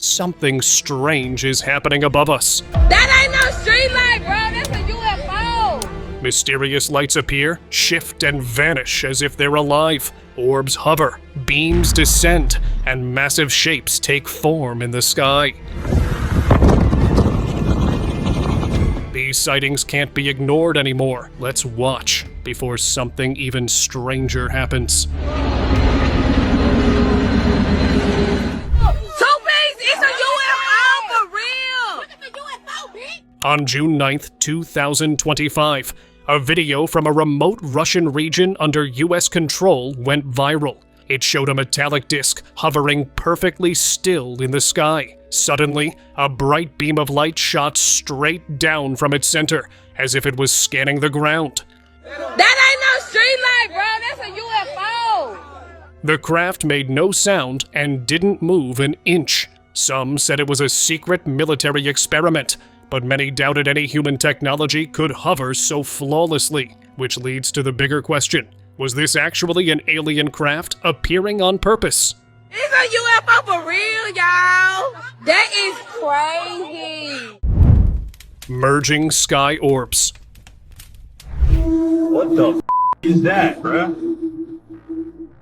Something strange is happening above us. That ain't no street light, bro. That's a UFO. Mysterious lights appear, shift, and vanish as if they're alive. Orbs hover, beams descend, and massive shapes take form in the sky. These sightings can't be ignored anymore. Let's watch before something even stranger happens. On June 9th, 2025, a video from a remote Russian region under US control went viral. It showed a metallic disc hovering perfectly still in the sky. Suddenly, a bright beam of light shot straight down from its center, as if it was scanning the ground. That ain't no street light, bro. That's a UFO. The craft made no sound and didn't move an inch. Some said it was a secret military experiment, but many doubted any human technology could hover so flawlessly, which leads to the bigger question. Was this actually an alien craft appearing on purpose? It's a UFO for real, y'all. That is crazy. Merging sky orbs. What the is that, bruh?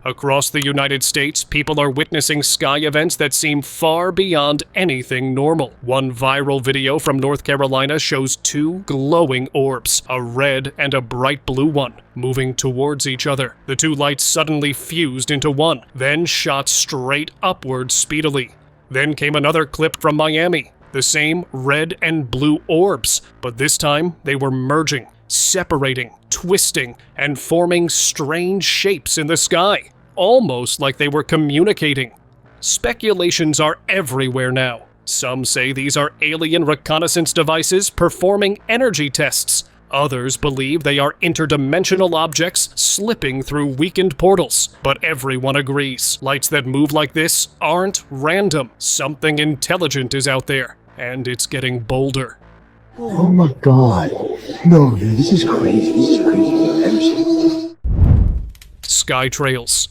Across the United States, people are witnessing sky events that seem far beyond anything normal. One viral video from North Carolina shows two glowing orbs, a red and a bright blue one, moving towards each other. The two lights suddenly fused into one, then shot straight upward speedily. Then came another clip from Miami, the same red and blue orbs, but this time they were merging, separating, twisting, and forming strange shapes in the sky, almost like they were communicating. Speculations are everywhere now. Some say these are alien reconnaissance devices performing energy tests. Others believe they are interdimensional objects slipping through weakened portals. But everyone agrees, lights that move like this aren't random. Something intelligent is out there, and it's getting bolder. Oh my god. No, dude, this is crazy. This is crazy. I've never seen this. Sky trails.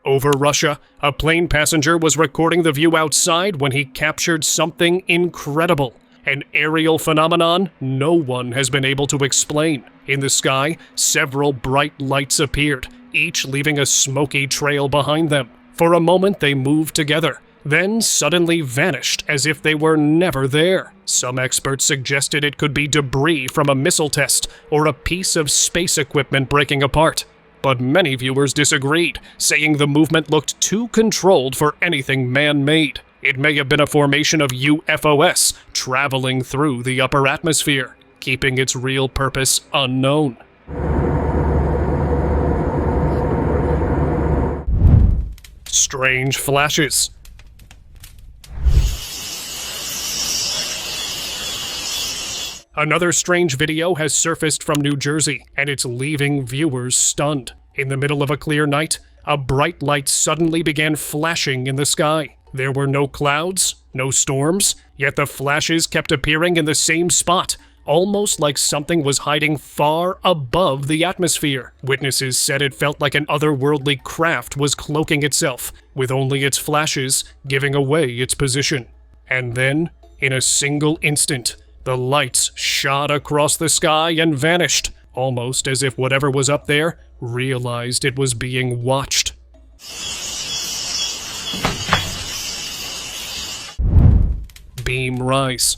Over Russia, a plane passenger was recording the view outside when he captured something incredible. An aerial phenomenon no one has been able to explain. In the sky, several bright lights appeared, each leaving a smoky trail behind them. For a moment they moved together, then suddenly vanished as if they were never there. Some experts suggested it could be debris from a missile test or a piece of space equipment breaking apart. But many viewers disagreed, saying the movement looked too controlled for anything man-made. It may have been a formation of UFOs traveling through the upper atmosphere, keeping its real purpose unknown. Strange flashes. Another strange video has surfaced from New Jersey, and it's leaving viewers stunned. In the middle of a clear night, a bright light suddenly began flashing in the sky. There were no clouds, no storms, yet the flashes kept appearing in the same spot, almost like something was hiding far above the atmosphere. Witnesses said it felt like an otherworldly craft was cloaking itself, with only its flashes giving away its position. And then, in a single instant, the lights shot across the sky and vanished, almost as if whatever was up there realized it was being watched. Beam rise.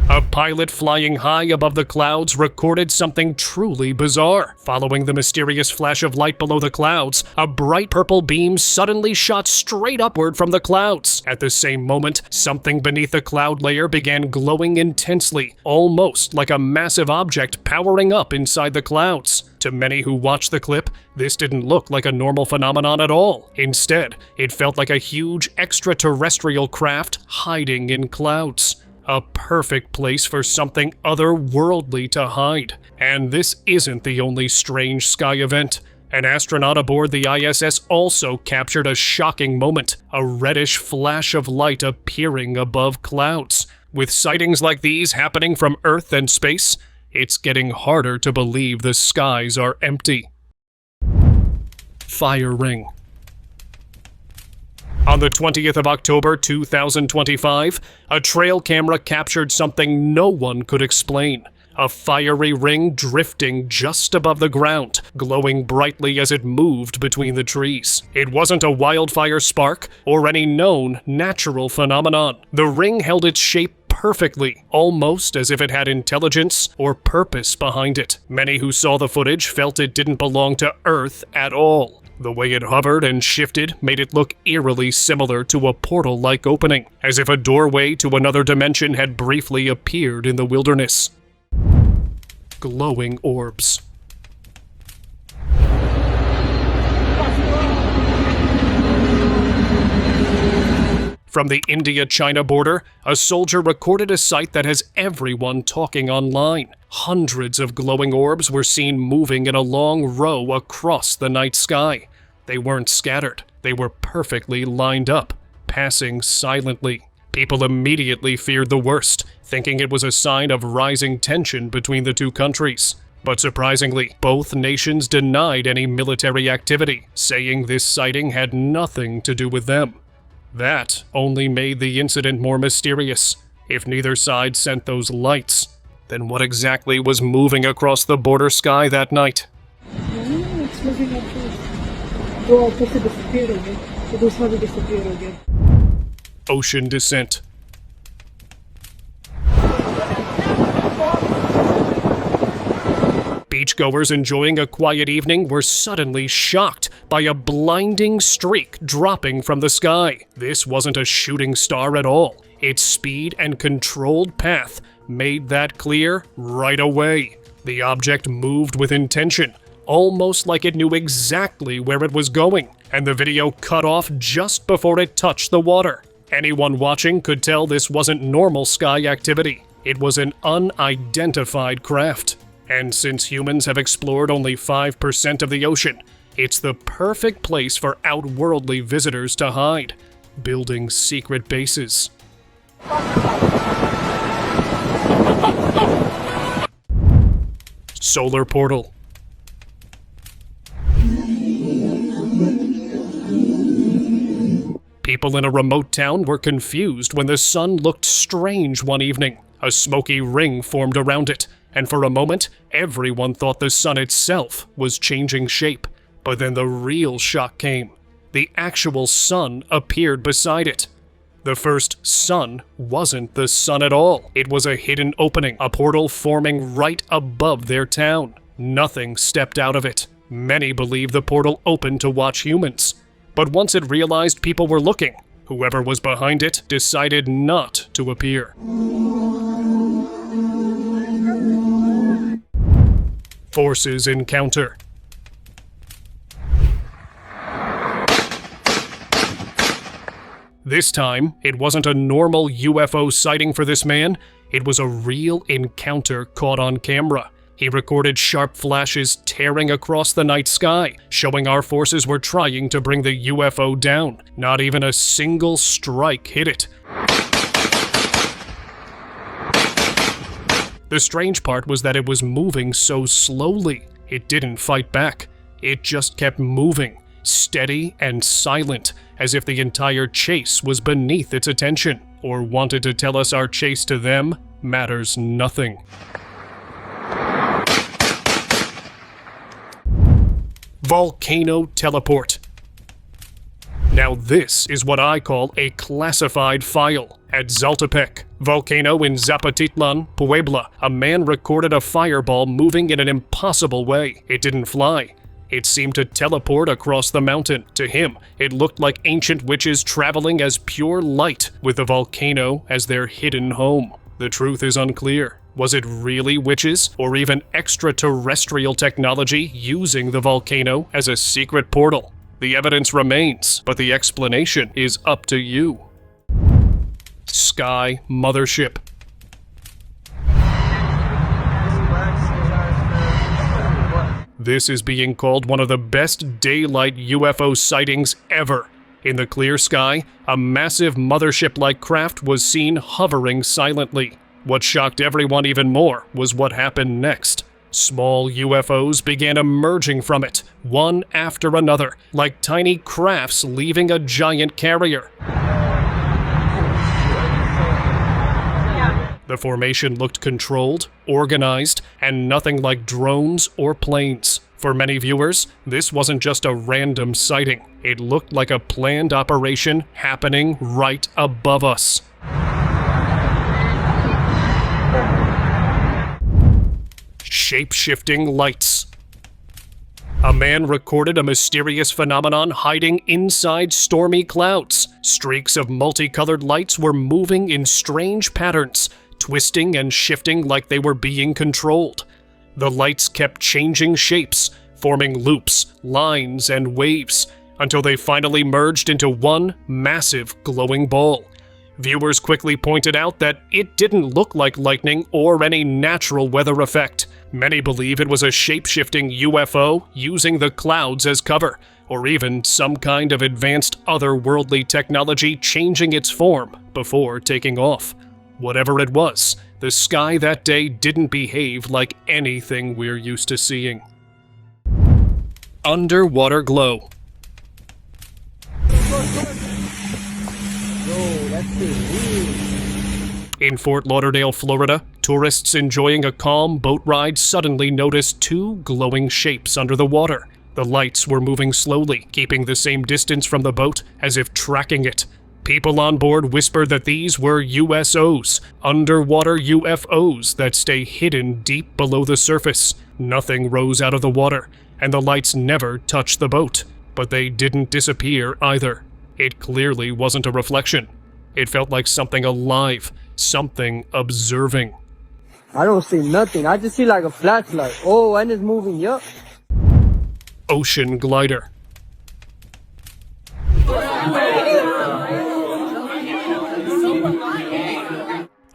A pilot flying high above the clouds recorded something truly bizarre. Following the mysterious flash of light below the clouds, a bright purple beam suddenly shot straight upward from the clouds. At the same moment, something beneath the cloud layer began glowing intensely, almost like a massive object powering up inside the clouds. To many who watched the clip, this didn't look like a normal phenomenon at all. Instead, it felt like a huge extraterrestrial craft hiding in clouds. A perfect place for something otherworldly to hide. And this isn't the only strange sky event. An astronaut aboard the ISS also captured a shocking moment, a reddish flash of light appearing above clouds. With sightings like these happening from Earth and space, it's getting harder to believe the skies are empty. fire ring. On the 20th of October 2025, a trail camera captured something no one could explain. A fiery ring drifting just above the ground, glowing brightly as it moved between the trees. It wasn't a wildfire spark or any known natural phenomenon. The ring held its shape perfectly, almost as if it had intelligence or purpose behind it. Many who saw the footage felt it didn't belong to Earth at all. The way it hovered and shifted made it look eerily similar to a portal-like opening, as if a doorway to another dimension had briefly appeared in the wilderness. Glowing orbs. From the India-China border, a soldier recorded a sight that has everyone talking online. Hundreds of glowing orbs were seen moving in a long row across the night sky. They weren't scattered. They were perfectly lined up, passing silently. People immediately feared the worst, thinking it was a sign of rising tension between the two countries. But surprisingly, both nations denied any military activity, saying this sighting had nothing to do with them. That only made the incident more mysterious. If neither side sent those lights, then what exactly was moving across the border sky that night? It's moving up to go up to disappear again. It was how to disappear again. Ocean descent. Beachgoers enjoying a quiet evening were suddenly shocked by a blinding streak dropping from the sky. This wasn't a shooting star at all. Its speed and controlled path made that clear right away. The object moved with intention, almost like it knew exactly where it was going, and the video cut off just before it touched the water. Anyone watching could tell this wasn't normal sky activity. It was an unidentified craft. And since humans have explored only 5% of the ocean, it's the perfect place for outworldly visitors to hide, building secret bases. Solar portal. People in a remote town were confused when the sun looked strange one evening. A smoky ring formed around it, and for a moment, everyone thought the sun itself was changing shape. But then the real shock came. The actual sun appeared beside it. The first sun wasn't the sun at all. It was a hidden opening, a portal forming right above their town. Nothing stepped out of it. Many believe the portal opened to watch humans. But once it realized people were looking, whoever was behind it decided not to appear. Forces encounter. This time, it wasn't a normal UFO sighting for this man. It was a real encounter caught on camera. He recorded sharp flashes tearing across the night sky, showing our forces were trying to bring the UFO down. Not even a single strike hit it. The strange part was that it was moving so slowly. It didn't fight back. It just kept moving, steady and silent, as if the entire chase was beneath its attention, or wanted to tell us our chase to them matters nothing. Volcano teleport. Now this is what I call a classified file. At Zaltepec, volcano in Zapotitlan, Puebla, a man recorded a fireball moving in an impossible way. It didn't fly. It seemed to teleport across the mountain. To him, it looked like ancient witches traveling as pure light, with the volcano as their hidden home. The truth is unclear. Was it really witches, or even extraterrestrial technology using the volcano as a secret portal? The evidence remains, but the explanation is up to you. Sky mothership. This is being called one of the best daylight UFO sightings ever. In the clear sky, a massive mothership-like craft was seen hovering silently. What shocked everyone even more was what happened next. Small UFOs began emerging from it, one after another, like tiny crafts leaving a giant carrier. The formation looked controlled, organized, and nothing like drones or planes. For many viewers, this wasn't just a random sighting. It looked like a planned operation happening right above us. Shape-shifting lights. A man recorded a mysterious phenomenon hiding inside stormy clouds. Streaks of multicolored lights were moving in strange patterns, twisting and shifting like they were being controlled. The lights kept changing shapes, forming loops, lines, and waves, until they finally merged into one massive glowing ball. Viewers quickly pointed out that it didn't look like lightning or any natural weather effect. Many believe it was a shape-shifting UFO using the clouds as cover, or even some kind of advanced otherworldly technology changing its form before taking off. Whatever it was, the sky that day didn't behave like anything we're used to seeing. Underwater glow. In Fort Lauderdale, Florida, tourists enjoying a calm boat ride suddenly noticed two glowing shapes under the water. The lights were moving slowly, keeping the same distance from the boat as if tracking it. People on board whispered that these were USOs, underwater UFOs that stay hidden deep below the surface. Nothing rose out of the water, and the lights never touched the boat, but they didn't disappear either. It clearly wasn't a reflection. It felt like something alive, something observing. I don't see nothing. I just see like a flashlight. Oh, and it's moving, yup. Ocean glider.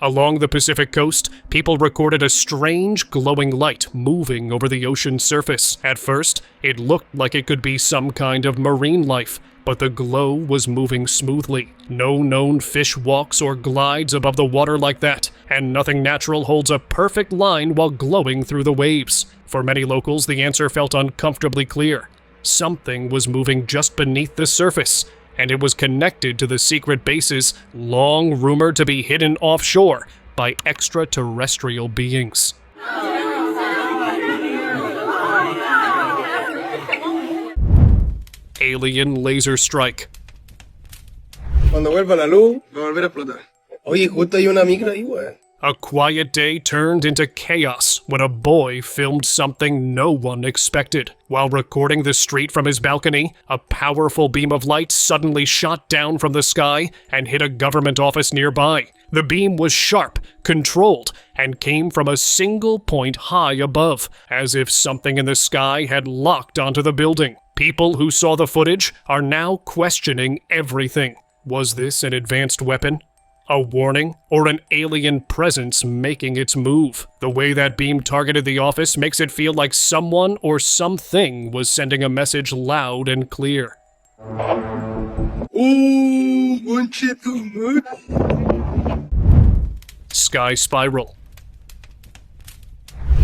Along the Pacific coast, people recorded a strange glowing light moving over the ocean's surface. At first, it looked like it could be some kind of marine life, but the glow was moving smoothly. No known fish walks or glides above the water like that, and nothing natural holds a perfect line while glowing through the waves. For many locals, the answer felt uncomfortably clear. Something was moving just beneath the surface, and it was connected to the secret bases long rumored to be hidden offshore by extraterrestrial beings. Alien laser strike. Cuando vuelva la luz, va a volver a explotar. Oye, justo hay una micro ahí, güey. A quiet day turned into chaos when a boy filmed something no one expected. While recording the street from his balcony, a powerful beam of light suddenly shot down from the sky and hit a government office nearby. The beam was sharp, controlled, and came from a single point high above, as if something in the sky had locked onto the building. People who saw the footage are now questioning everything. Was this an advanced weapon? A warning, or an alien presence making its move? The way that beam targeted the office makes it feel like someone or something was sending a message loud and clear. Sky spiral.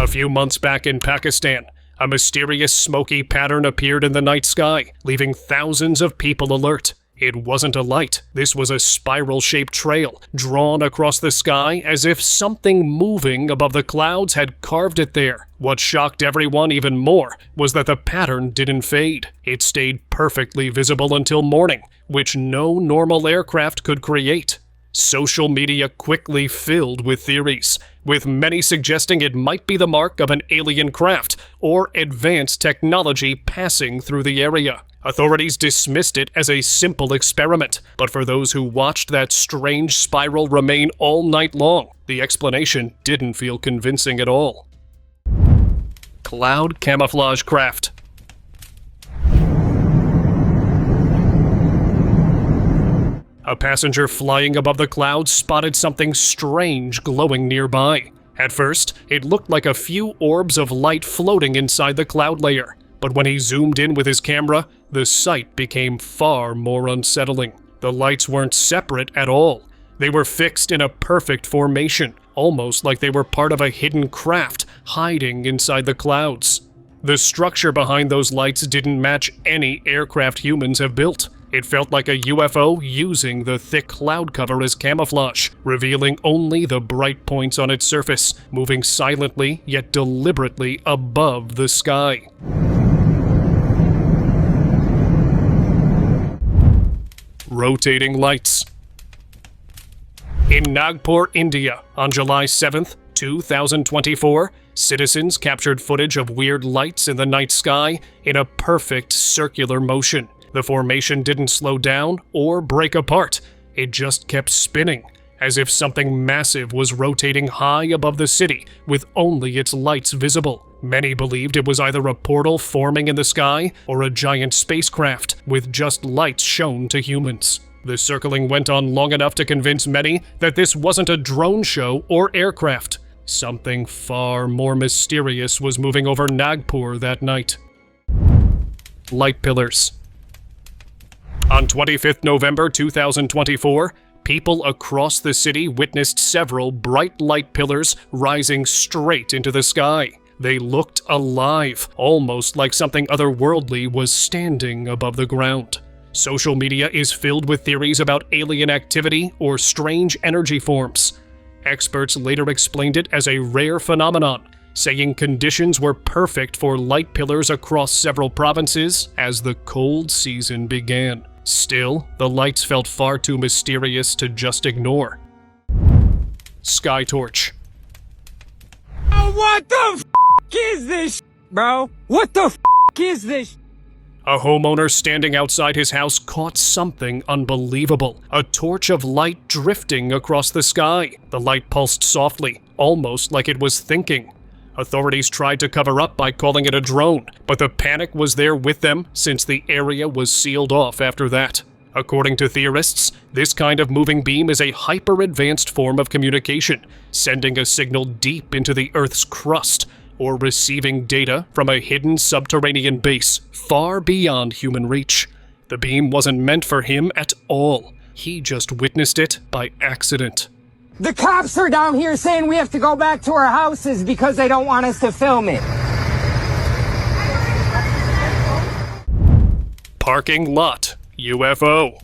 A few months back in Pakistan, a mysterious smoky pattern appeared in the night sky, leaving thousands of people alert. It wasn't a light. This was a spiral-shaped trail, drawn across the sky as if something moving above the clouds had carved it there. What shocked everyone even more was that the pattern didn't fade. It stayed perfectly visible until morning, which no normal aircraft could create. Social media quickly filled with theories, with many suggesting it might be the mark of an alien craft or advanced technology passing through the area. Authorities dismissed it as a simple experiment, but for those who watched that strange spiral remain all night long, the explanation didn't feel convincing at all. Cloud camouflage craft. A passenger flying above the clouds spotted something strange glowing nearby. At first, it looked like a few orbs of light floating inside the cloud layer, but when he zoomed in with his camera, the sight became far more unsettling. The lights weren't separate at all. They were fixed in a perfect formation, almost like they were part of a hidden craft hiding inside the clouds. The structure behind those lights didn't match any aircraft humans have built. It felt like a UFO using the thick cloud cover as camouflage, revealing only the bright points on its surface, moving silently yet deliberately above the sky. Rotating lights. In Nagpur, India, on July 7th, 2024, citizens captured footage of weird lights in the night sky in a perfect circular motion. The formation didn't slow down or break apart. It just kept spinning, as if something massive was rotating high above the city with only its lights visible. Many believed it was either a portal forming in the sky or a giant spacecraft with just lights shown to humans. The circling went on long enough to convince many that this wasn't a drone show or aircraft. Something far more mysterious was moving over Nagpur that night. Light pillars. On 25th November 2024, people across the city witnessed several bright light pillars rising straight into the sky. They looked alive, almost like something otherworldly was standing above the ground. Social media is filled with theories about alien activity or strange energy forms. Experts later explained it as a rare phenomenon, saying conditions were perfect for light pillars across several provinces as the cold season began. Still, the lights felt far too mysterious to just ignore. Sky torch. What the f is this, bro? What the f is this? A homeowner standing outside his house caught something unbelievable. A torch of light drifting across the sky. The light pulsed softly, almost like it was thinking. Authorities tried to cover up by calling it a drone, but the panic was there with them since the area was sealed off after that. According to theorists, this kind of moving beam is a hyper-advanced form of communication, sending a signal deep into the Earth's crust, or receiving data from a hidden subterranean base far beyond human reach. The beam wasn't meant for him at all. He just witnessed it by accident. The cops are down here saying we have to go back to our houses because they don't want us to film it. Parking lot. UFO.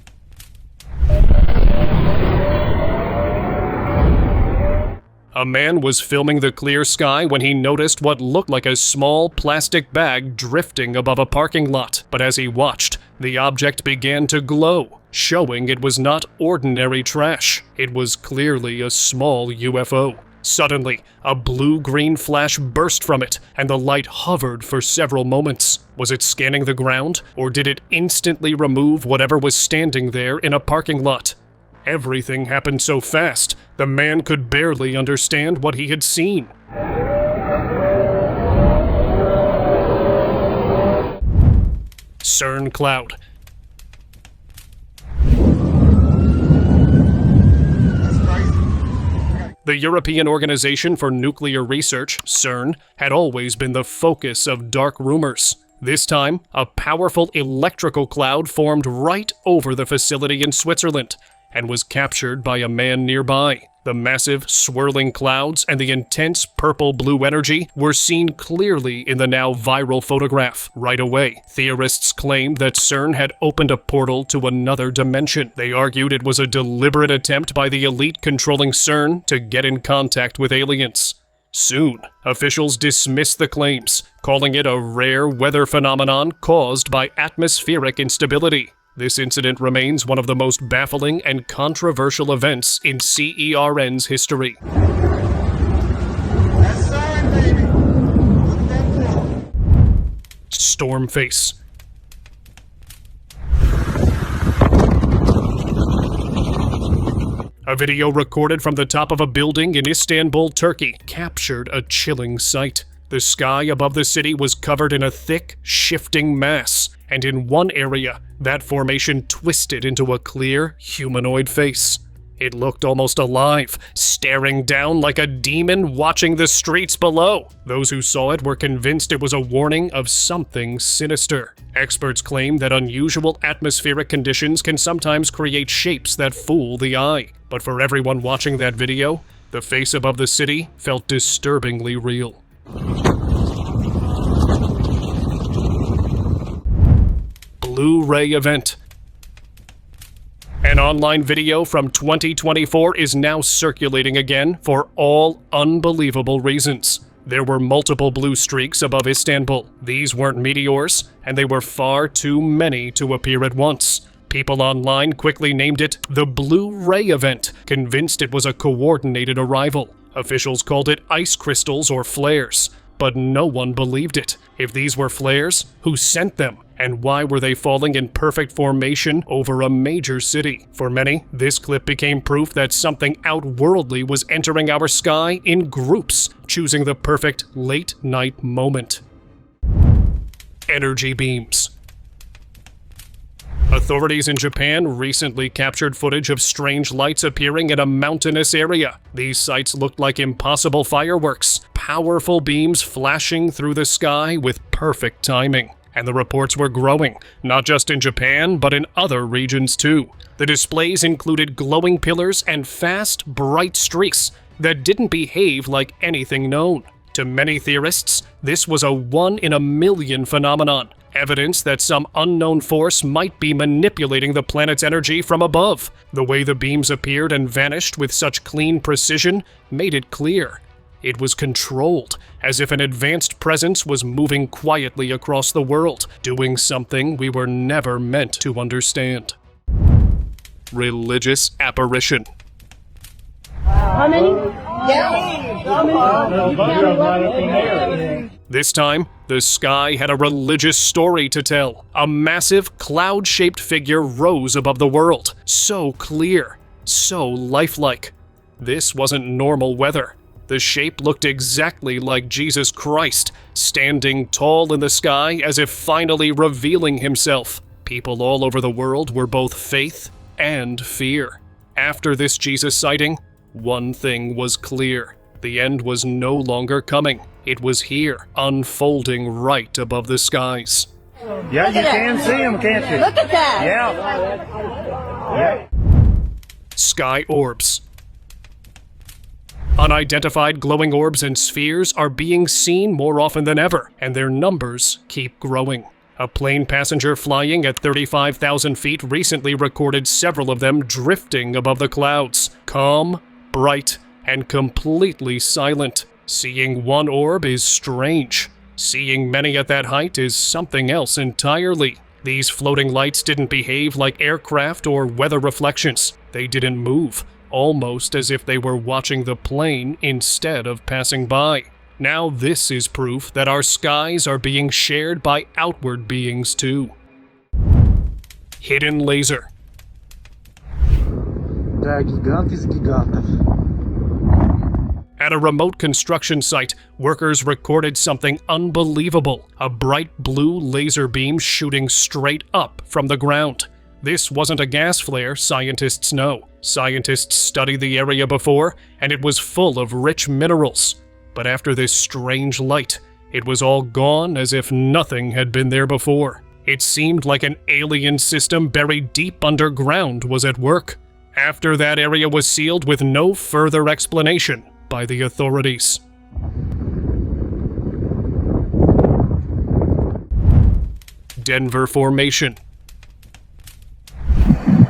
A man was filming the clear sky when he noticed what looked like a small plastic bag drifting above a parking lot. But as he watched, the object began to glow, showing it was not ordinary trash. It was clearly a small UFO. Suddenly, a blue-green flash burst from it, and the light hovered for several moments. Was it scanning the ground, or did it instantly remove whatever was standing there in a parking lot? Everything happened so fast, the man could barely understand what he had seen. CERN cloud. The European Organization for Nuclear Research, CERN, had always been the focus of dark rumors. This time, a powerful electrical cloud formed right over the facility in Switzerland and was captured by a man nearby. The massive, swirling clouds and the intense purple-blue energy were seen clearly in the now viral photograph. Right away, theorists claimed that CERN had opened a portal to another dimension. They argued it was a deliberate attempt by the elite controlling CERN to get in contact with aliens. Soon, officials dismissed the claims, calling it a rare weather phenomenon caused by atmospheric instability. This incident remains one of the most baffling and controversial events in CERN's history. That's CERN, baby. Look at that thing. Storm face. A video recorded from the top of a building in Istanbul, Turkey, captured a chilling sight. The sky above the city was covered in a thick, shifting mass, and in one area, that formation twisted into a clear, humanoid face. It looked almost alive, staring down like a demon watching the streets below. Those who saw it were convinced it was a warning of something sinister. Experts claim that unusual atmospheric conditions can sometimes create shapes that fool the eye. But for everyone watching that video, the face above the city felt disturbingly real. Blue ray event. An online video from 2024 is now circulating again for all unbelievable reasons. There were multiple blue streaks above Istanbul. These weren't meteors, and they were far too many to appear at once. People online quickly named it the Blue Ray Event, convinced it was a coordinated arrival. Officials called it ice crystals or flares, but no one believed it. If these were flares, who sent them? And why were they falling in perfect formation over a major city? For many, this clip became proof that something outworldly was entering our sky in groups, choosing the perfect late-night moment. Energy beams. Authorities in Japan recently captured footage of strange lights appearing in a mountainous area. These sights looked like impossible fireworks, powerful beams flashing through the sky with perfect timing. And the reports were growing, not just in Japan, but in other regions too. The displays included glowing pillars and fast, bright streaks that didn't behave like anything known. To many theorists, this was a one-in-a-million phenomenon, evidence that some unknown force might be manipulating the planet's energy from above. The way the beams appeared and vanished with such clean precision made it clear. It was controlled, as if an advanced presence was moving quietly across the world, doing something we were never meant to understand. Religious apparition. How many? This time, the sky had a religious story to tell. A massive, cloud-shaped figure rose above the world, so clear, so lifelike. This wasn't normal weather. The shape looked exactly like Jesus Christ, standing tall in the sky as if finally revealing himself. People all over the world were both faith and fear. After this Jesus sighting, one thing was clear. The end was no longer coming. It was here, unfolding right above the skies. Yeah, you can see them, can't you? Look at that. Yeah. Sky orbs. Unidentified glowing orbs and spheres are being seen more often than ever, and their numbers keep growing. A plane passenger flying at 35,000 feet recently recorded several of them drifting above the clouds, calm, bright, and completely silent. Seeing one orb is strange. Seeing many at that height is something else entirely. These floating lights didn't behave like aircraft or weather reflections. They didn't move, almost as if they were watching the plane instead of passing by. Now this is proof that our skies are being shared by outward beings too. Hidden laser. At a remote construction site, workers recorded something unbelievable, a bright blue laser beam shooting straight up from the ground. This wasn't a gas flare, scientists know. Scientists studied the area before, and it was full of rich minerals. But after this strange light, it was all gone as if nothing had been there before. It seemed like an alien system buried deep underground was at work. After that area was sealed with no further explanation by the authorities. Denver Formation.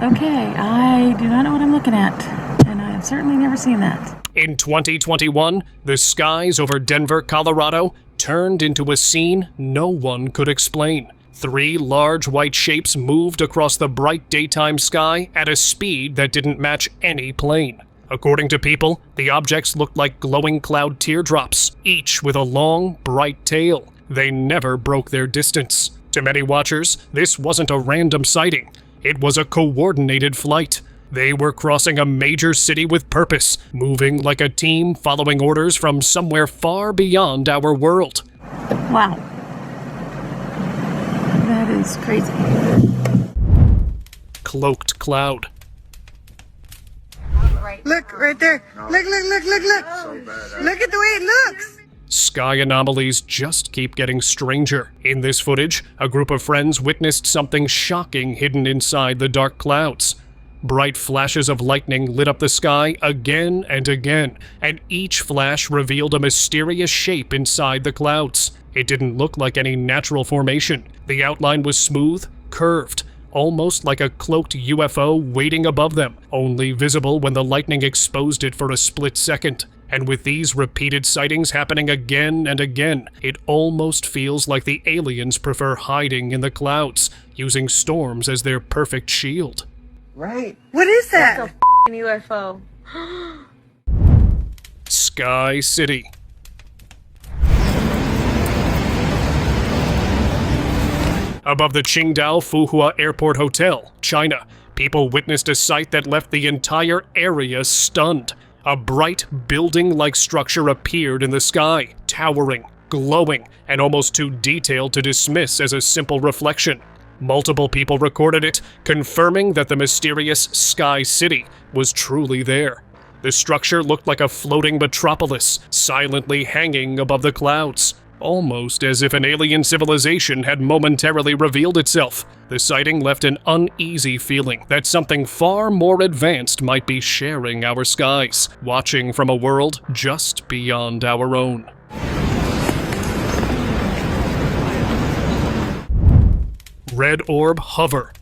Okay, I do not know what I'm looking at, and I have certainly never seen that. In 2021, the skies over Denver, Colorado, turned into a scene no one could explain. 3 large white shapes moved across the bright daytime sky at a speed that didn't match any plane. According to people, the objects looked like glowing cloud teardrops, each with a long, bright tail. They never broke their distance. To many watchers, this wasn't a random sighting. It was a coordinated flight. They were crossing a major city with purpose, moving like a team following orders from somewhere far beyond our world. Wow. That is crazy. Cloaked cloud. Look, right there. Look. Look at the way it looks. Sky anomalies just keep getting stranger. In this footage, a group of friends witnessed something shocking hidden inside the dark clouds. Bright flashes of lightning lit up the sky again and again, and each flash revealed a mysterious shape inside the clouds. It didn't look like any natural formation. The outline was smooth, curved, almost like a cloaked UFO waiting above them, only visible when the lightning exposed it for a split second. And with these repeated sightings happening again and again, it almost feels like the aliens prefer hiding in the clouds, using storms as their perfect shield. Right. What is that? That's a UFO. Sky City. Above the Qingdao Fuhua Airport Hotel, China, people witnessed a sight that left the entire area stunned. A bright, building-like structure appeared in the sky, towering, glowing, and almost too detailed to dismiss as a simple reflection. Multiple people recorded it, confirming that the mysterious Sky City was truly there. The structure looked like a floating metropolis, silently hanging above the clouds, almost as if an alien civilization had momentarily revealed itself. The sighting left an uneasy feeling that something far more advanced might be sharing our skies, watching from a world just beyond our own. Red orb hover.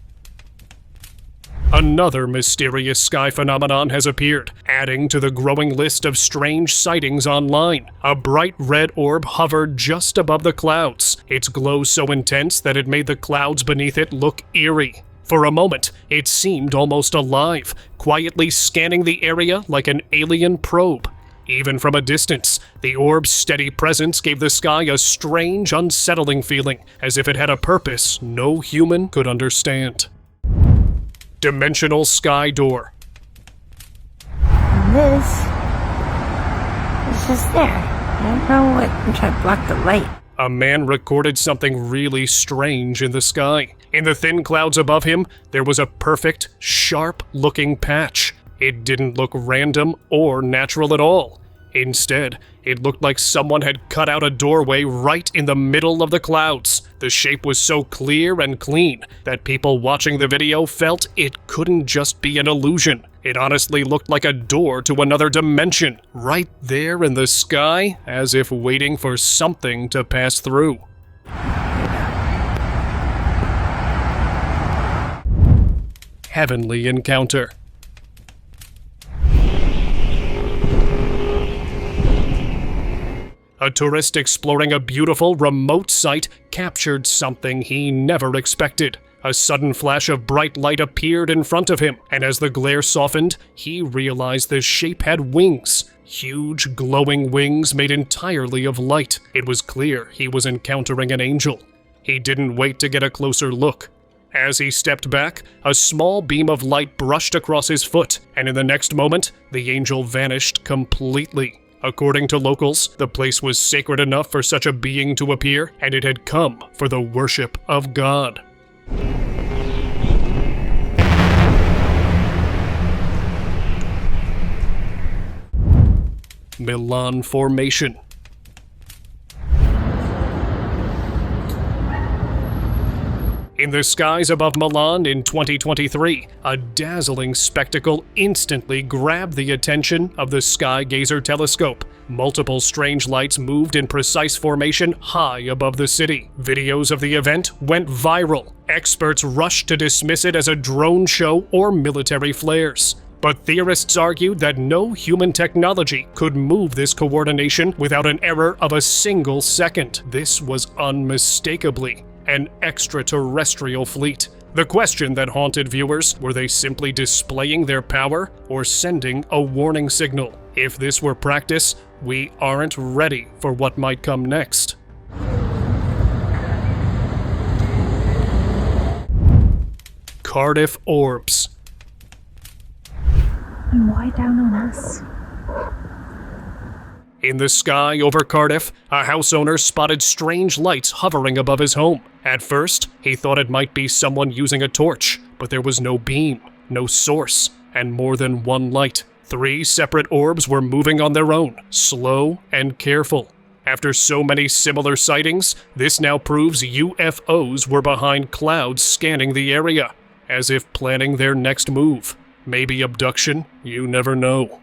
Another mysterious sky phenomenon has appeared, adding to the growing list of strange sightings online. A bright red orb hovered just above the clouds, its glow so intense that it made the clouds beneath it look eerie. For a moment, it seemed almost alive, quietly scanning the area like an alien probe. Even from a distance, the orb's steady presence gave the sky a strange, unsettling feeling, as if it had a purpose no human could understand. Dimensional sky door. This is just there. I don't know what. I'm trying to block the light. A man recorded something really strange in the sky. In the thin clouds above him, there was a perfect, sharp-looking patch. It didn't look random or natural at all. Instead, it looked like someone had cut out a doorway right in the middle of the clouds. The shape was so clear and clean that people watching the video felt it couldn't just be an illusion. It honestly looked like a door to another dimension, right there in the sky, as if waiting for something to pass through. Heavenly encounter. A tourist exploring a beautiful, remote site captured something he never expected. A sudden flash of bright light appeared in front of him, and as the glare softened, he realized the shape had wings. Huge, glowing wings made entirely of light. It was clear he was encountering an angel. He didn't wait to get a closer look. As he stepped back, a small beam of light brushed across his foot, and in the next moment, the angel vanished completely. According to locals, the place was sacred enough for such a being to appear, and it had come for the worship of God. Milan Formation. In the skies above Milan in 2023, a dazzling spectacle instantly grabbed the attention of the Sky Gazer telescope. Multiple strange lights moved in precise formation high above the city. Videos of the event went viral. Experts rushed to dismiss it as a drone show or military flares. But theorists argued that no human technology could move this coordination without an error of a single second. This was unmistakably an extraterrestrial fleet. The question that haunted viewers, were they simply displaying their power or sending a warning signal? If this were practice, we aren't ready for what might come next. Cardiff Orbs. And why down on us? In the sky over Cardiff, a house owner spotted strange lights hovering above his home. At first, he thought it might be someone using a torch, but there was no beam, no source, and more than one light. 3 separate orbs were moving on their own, slow and careful. After so many similar sightings, this now proves UFOs were behind clouds scanning the area, as if planning their next move. Maybe abduction? You never know.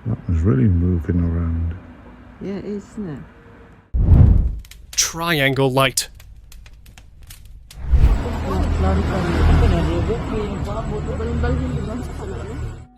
That was really moving around. Yeah, it is, isn't it? Triangle light.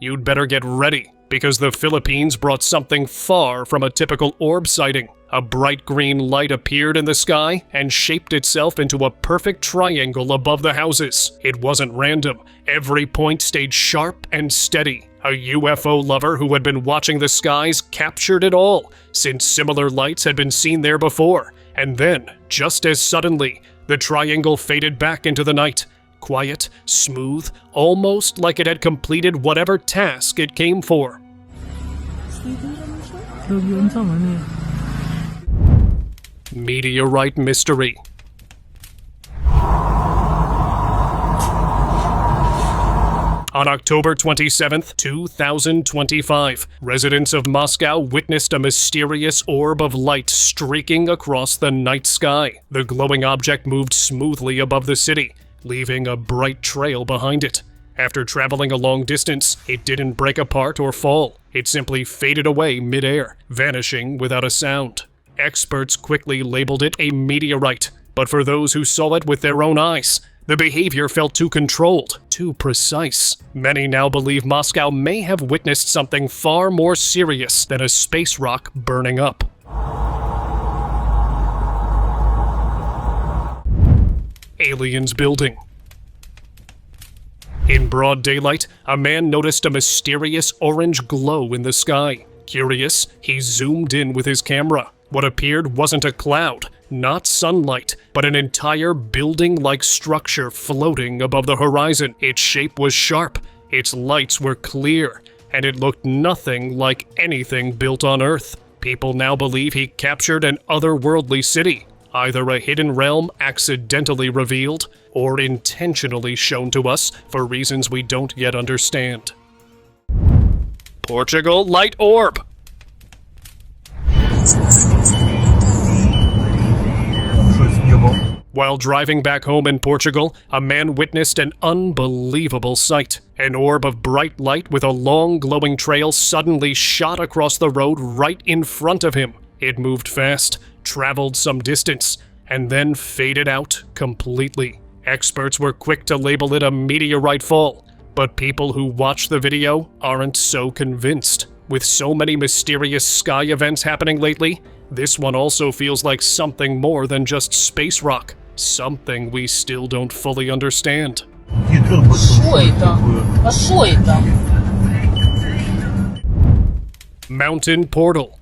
You'd better get ready, because the Philippines brought something far from a typical orb sighting. A bright green light appeared in the sky and shaped itself into a perfect triangle above the houses. It wasn't random. Every point stayed sharp and steady. A UFO lover who had been watching the skies captured it all, since similar lights had been seen there before. And then, just as suddenly, the triangle faded back into the night. Quiet, smooth, almost like it had completed whatever task it came for. Meteorite mystery. On October 27, 2025, residents of Moscow witnessed a mysterious orb of light streaking across the night sky. The glowing object moved smoothly above the city, leaving a bright trail behind it. After traveling a long distance, it didn't break apart or fall. It simply faded away mid-air, vanishing without a sound. Experts quickly labeled it a meteorite, but for those who saw it with their own eyes, the behavior felt too controlled, too precise. Many now believe Moscow may have witnessed something far more serious than a space rock burning up. Aliens building. In broad daylight, a man noticed a mysterious orange glow in the sky. Curious, he zoomed in with his camera. What appeared wasn't a cloud, not sunlight, but an entire building-like structure floating above the horizon. Its shape was sharp, its lights were clear, and it looked nothing like anything built on Earth. People now believe he captured an otherworldly city, either a hidden realm accidentally revealed, or intentionally shown to us for reasons we don't yet understand. Portugal light orb. While driving back home in Portugal, a man witnessed an unbelievable sight. An orb of bright light with a long glowing trail suddenly shot across the road right in front of him. It moved fast, traveled some distance, and then faded out completely. Experts were quick to label it a meteorite fall, but people who watch the video aren't so convinced. With so many mysterious sky events happening lately, this one also feels like something more than just space rock, something we still don't fully understand. Mountain portal.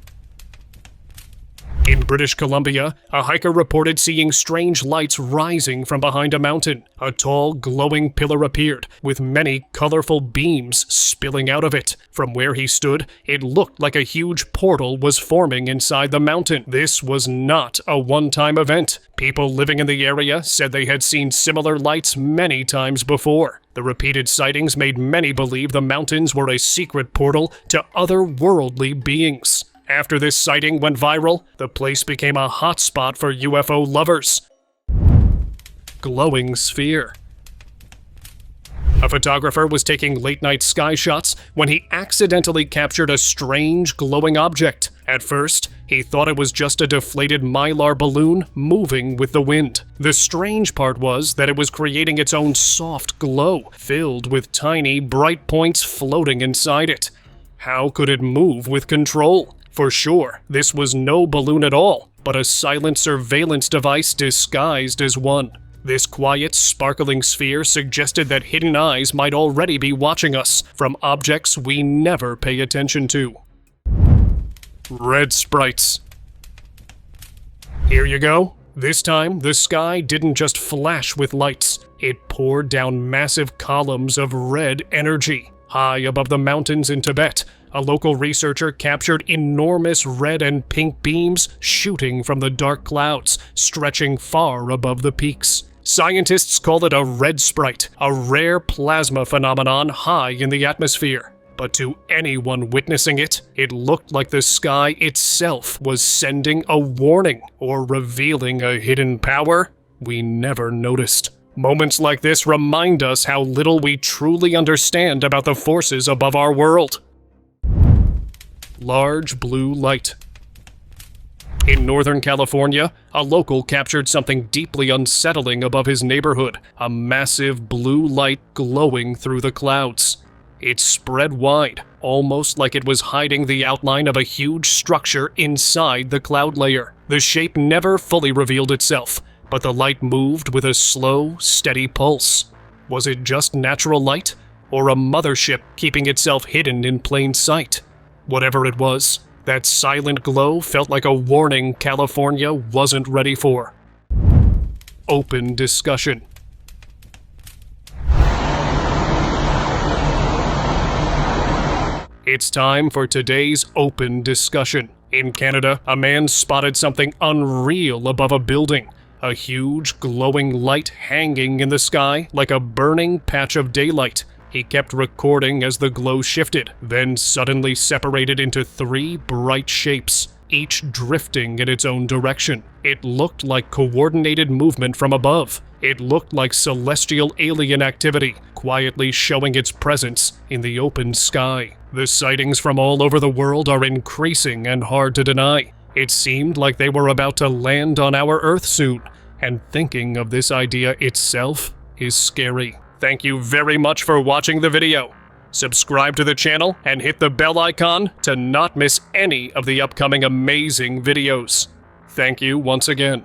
In British Columbia, a hiker reported seeing strange lights rising from behind a mountain. A tall, glowing pillar appeared, with many colorful beams spilling out of it. From where he stood, it looked like a huge portal was forming inside the mountain. This was not a one-time event. People living in the area said they had seen similar lights many times before. The repeated sightings made many believe the mountains were a secret portal to otherworldly beings. After this sighting went viral, the place became a hotspot for UFO lovers. Glowing sphere. A photographer was taking late-night sky shots when he accidentally captured a strange glowing object. At first, he thought it was just a deflated mylar balloon moving with the wind. The strange part was that it was creating its own soft glow, filled with tiny, bright points floating inside it. How could it move with control? For sure, this was no balloon at all, but a silent surveillance device disguised as one. This quiet, sparkling sphere suggested that hidden eyes might already be watching us from objects we never pay attention to. Red sprites. Here you go. This time, the sky didn't just flash with lights. It poured down massive columns of red energy. High above the mountains in Tibet, a local researcher captured enormous red and pink beams shooting from the dark clouds, stretching far above the peaks. Scientists call it a red sprite, a rare plasma phenomenon high in the atmosphere. But to anyone witnessing it, it looked like the sky itself was sending a warning or revealing a hidden power we never noticed. Moments like this remind us how little we truly understand about the forces above our world. Large blue light. In Northern California, a local captured something deeply unsettling above his neighborhood, a massive blue light glowing through the clouds. It spread wide, almost like it was hiding the outline of a huge structure inside the cloud layer. The shape never fully revealed itself, but the light moved with a slow, steady pulse. Was it just natural light, or a mothership keeping itself hidden in plain sight? Whatever it was, that silent glow felt like a warning California wasn't ready for. Open discussion. It's time for today's open discussion. In Canada, a man spotted something unreal above a building. A huge, glowing light hanging in the sky like a burning patch of daylight. He kept recording as the glow shifted, then suddenly separated into 3 bright shapes, each drifting in its own direction. It looked like coordinated movement from above. It looked like celestial alien activity, quietly showing its presence in the open sky. The sightings from all over the world are increasing and hard to deny. It seemed like they were about to land on our Earth soon, and thinking of this idea itself is scary. Thank you very much for watching the video. Subscribe to the channel and hit the bell icon to not miss any of the upcoming amazing videos. Thank you once again.